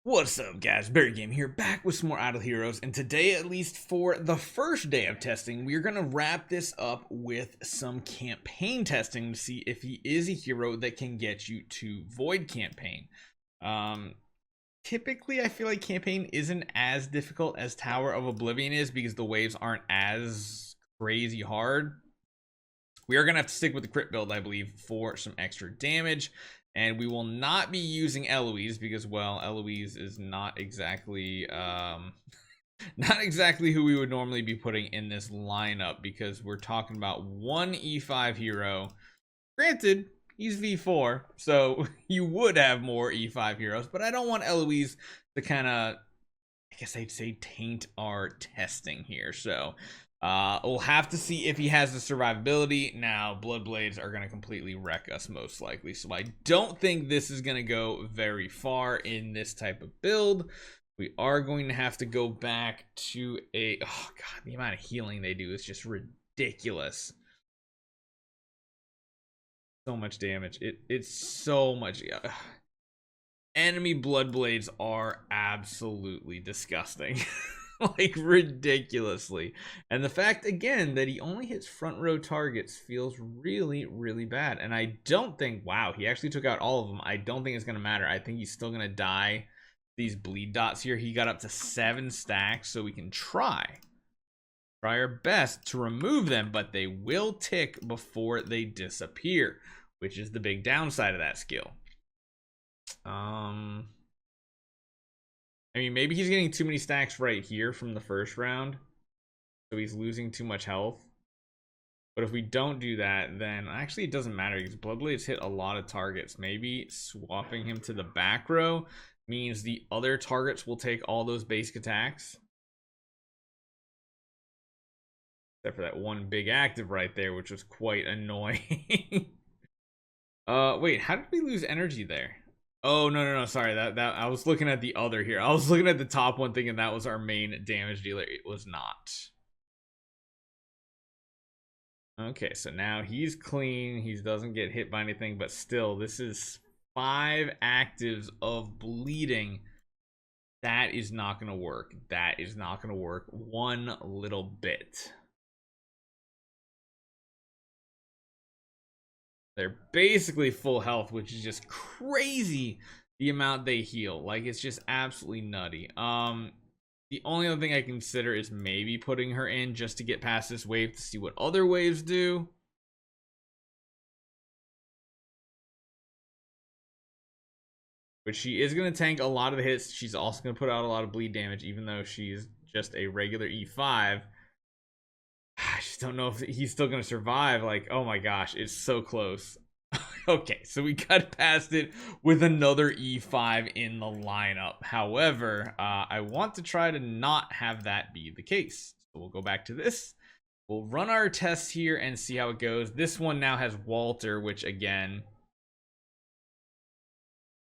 What's up, guys? Barry Game here, back with some more Idle Heroes, and today, at least for the first day of testing, we're going to wrap this up with some campaign testing to see if he is a hero that can get you to Void Campaign. Typically, I feel like Campaign isn't as difficult as Tower of Oblivion is because the waves aren't as crazy hard. We are going to have to stick with the crit build, I believe, for some extra damage. And we will not be using Eloise because, well, Eloise is not exactly who we would normally be putting in this lineup, because we're talking about one E5 hero. Granted, he's V4, so you would have more E5 heroes, but I don't want Eloise to kind of, I guess I'd say, taint our testing here. So we'll have to see if he has the survivability. Now, Bloodblades are going to completely wreck us most likely, so I don't think this is going to go very far in this type of build. We are going to have to go back to a... Oh, God, the amount of healing they do is just ridiculous. So much damage. It's so much... Enemy Bloodblades are absolutely disgusting. Like, ridiculously. And the fact, again, that he only hits front row targets feels really, really bad. And I don't think... Wow, he actually took out all of them. I don't think it's going to matter. I think he's still going to die these bleed dots here. He got up to 7 stacks, so we can try our best to remove them, but they will tick before they disappear, which is the big downside of that skill. I mean, maybe he's getting too many stacks right here from the first round, so he's losing too much health. But if we don't do that, then actually it doesn't matter because Bloodblades hit a lot of targets. Maybe swapping him to the back row means the other targets will take all those basic attacks. Except for that one big active right there, which was quite annoying. Wait, how did we lose energy there? Oh, no, sorry, that I was looking at the other here. I was looking at the top one thinking that was our main damage dealer. It was not. Okay, so now he's clean. He doesn't get hit by anything, but still, this is 5 actives of bleeding. That is not going to work. That is not going to work one little bit. They're basically full health, which is just crazy, the amount they heal. Like, it's just absolutely nutty. The only other thing I consider is maybe putting her in just to get past this wave to see what other waves do. But she is going to tank a lot of the hits. She's also going to put out a lot of bleed damage, even though she's just a regular E5. I just don't know if he's still going to survive. Like, oh my gosh, it's so close. Okay, so we got past it with another E5 in the lineup. However, I want to try to not have that be the case. So we'll go back to this. We'll run our tests here and see how it goes. This one now has Walter, which again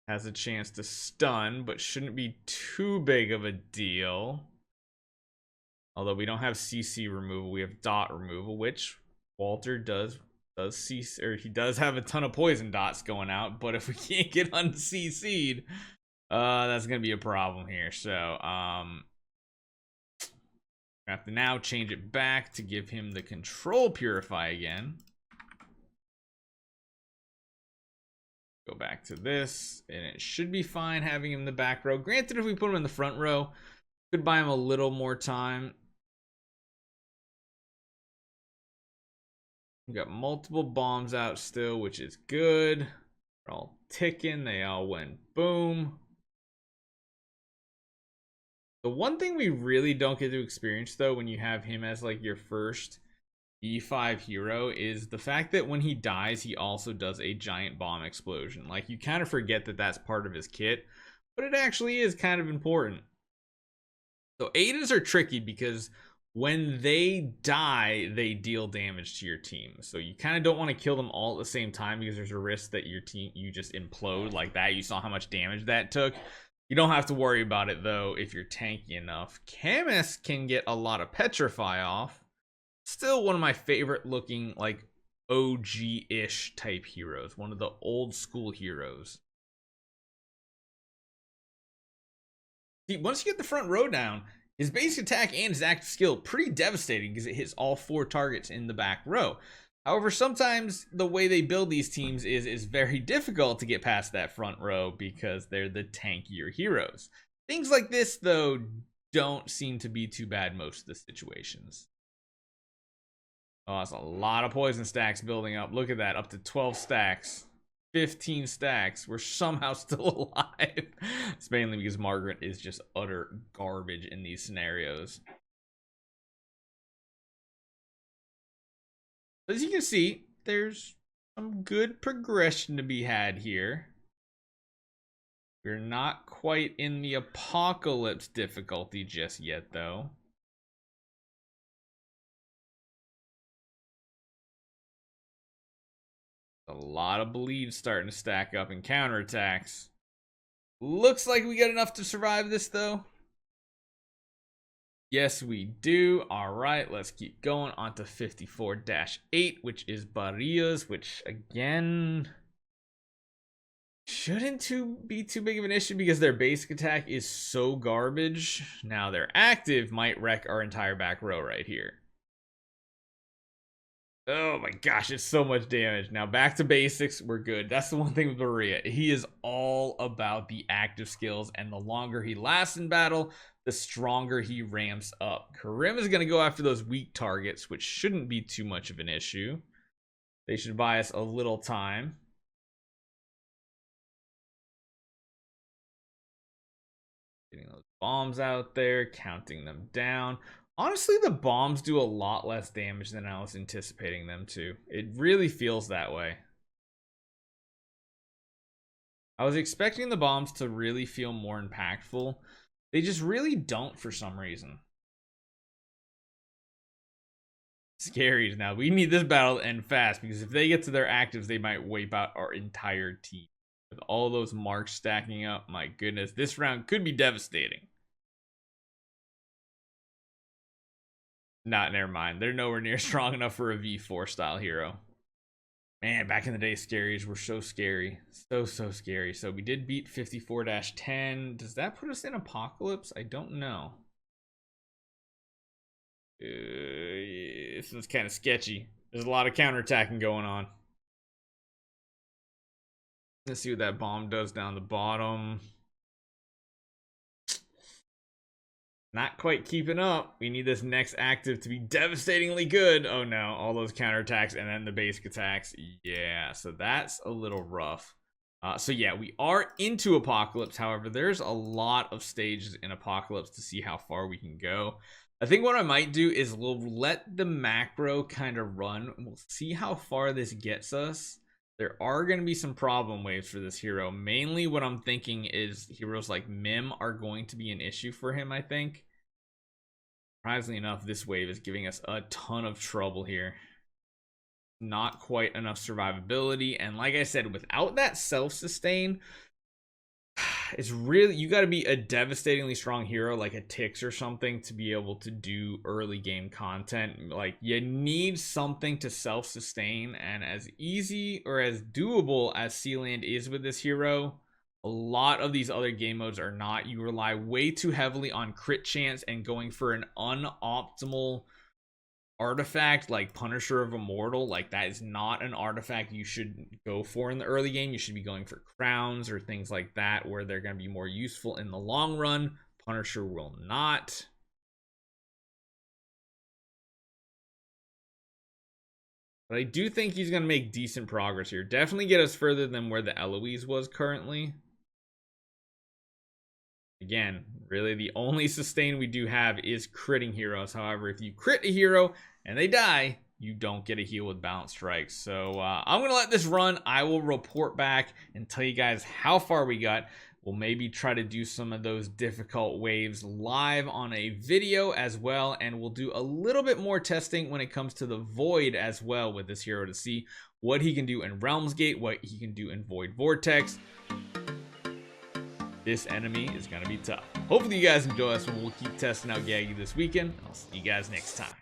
has a chance to stun, but shouldn't be too big of a deal. Although we don't have CC removal, we have dot removal, which Walter does CC, or he does have a ton of poison dots going out. But if we can't get un-CC'd, that's gonna be a problem here. So we have to now change it back to give him the control purify again. Go back to this, and it should be fine having him in the back row. Granted, if we put him in the front row, could buy him a little more time. We got multiple bombs out still, which is good. They're all ticking. They all went boom. The one thing we really don't get to experience, though, when you have him as like your first E5 hero is the fact that when he dies, he also does a giant bomb explosion. Like, you kind of forget that that's part of his kit, but it actually is kind of important. So Adas are tricky because when they die, they deal damage to your team. So you kind of don't want to kill them all at the same time because there's a risk that your team, you just implode like that. You saw how much damage that took. You don't have to worry about it, though, if you're tanky enough. Camus can get a lot of petrify off. Still one of my favorite looking, like, OG-ish type heroes. One of the old school heroes. See, once you get the front row down, his basic attack and his active skill pretty devastating because it hits all 4 targets in the back row. However, sometimes the way they build these teams is very difficult to get past that front row because they're the tankier heroes. Things like this, though, don't seem to be too bad most of the situations. Oh, that's a lot of poison stacks building up. Look at that, up to 12 stacks. 15 stacks. We're somehow still alive. It's mainly because Margaret is just utter garbage in these scenarios. As you can see, there's some good progression to be had here. We're not quite in the apocalypse difficulty just yet, though. A lot of bleed starting to stack up in counterattacks. Looks like we got enough to survive this, though. Yes, we do. All right, let's keep going on to 54-8, which is Barrios, which, again, shouldn't be too big of an issue because their basic attack is so garbage. Now, their active might wreck our entire back row right here. Oh my gosh, it's so much damage. Now back to basics, we're good. That's the one thing with Maria. He is all about the active skills, and the longer he lasts in battle, the stronger he ramps up. Karim is going to go after those weak targets, which shouldn't be too much of an issue. They should buy us a little time. Getting those bombs out there, counting them down. Honestly, the bombs do a lot less damage than I was anticipating them to. It really feels that way. I was expecting the bombs to really feel more impactful. They just really don't for some reason. Scaries now. We need this battle to end fast because if they get to their actives, they might wipe out our entire team. With all those marks stacking up, my goodness, this round could be devastating. Never mind. They're nowhere near strong enough for a V4 style hero. Man, back in the day, scaries were so scary. So scary. So we did beat 54-10. Does that put us in Apocalypse? I don't know. This is kind of sketchy. There's a lot of counterattacking going on. Let's see what that bomb does down the bottom. Not quite keeping up. We need this next active to be devastatingly good. Oh no, all those counterattacks and then the basic attacks. Yeah, so that's a little rough. So yeah, we are into Apocalypse. However, there's a lot of stages in Apocalypse to see how far we can go. I think what I might do is we'll let the macro kind of run. We'll see how far this gets us. There are going to be some problem waves for this hero. Mainly what I'm thinking is heroes like Mim are going to be an issue for him, I think. Surprisingly enough, this wave is giving us a ton of trouble here. Not quite enough survivability. And like I said, without that self-sustain, it's really, you got to be a devastatingly strong hero like a Tix or something to be able to do early game content. Like, you need something to self-sustain, and as easy or as doable as Sealand is with this hero, a lot of these other game modes are not. You rely way too heavily on crit chance and going for an unoptimal artifact like Punisher of Immortal. Like, that is not an artifact you should go for in the early game. You should be going for crowns or things like that where they're going to be more useful in the long run. Punisher will not. But I do think he's going to make decent progress here. Definitely get us further than where the Eloise was currently. Again, really the only sustain we do have is critting heroes. However, if you crit a hero and they die, you don't get a heal with balance strikes. So I'm going to let this run. I will report back and tell you guys how far we got. We'll maybe try to do some of those difficult waves live on a video as well. And we'll do a little bit more testing when it comes to the Void as well with this hero to see what he can do in Realms Gate, what he can do in Void Vortex. This enemy is going to be tough. Hopefully you guys enjoy this one. We'll keep testing out Gaggie this weekend. I'll see you guys next time.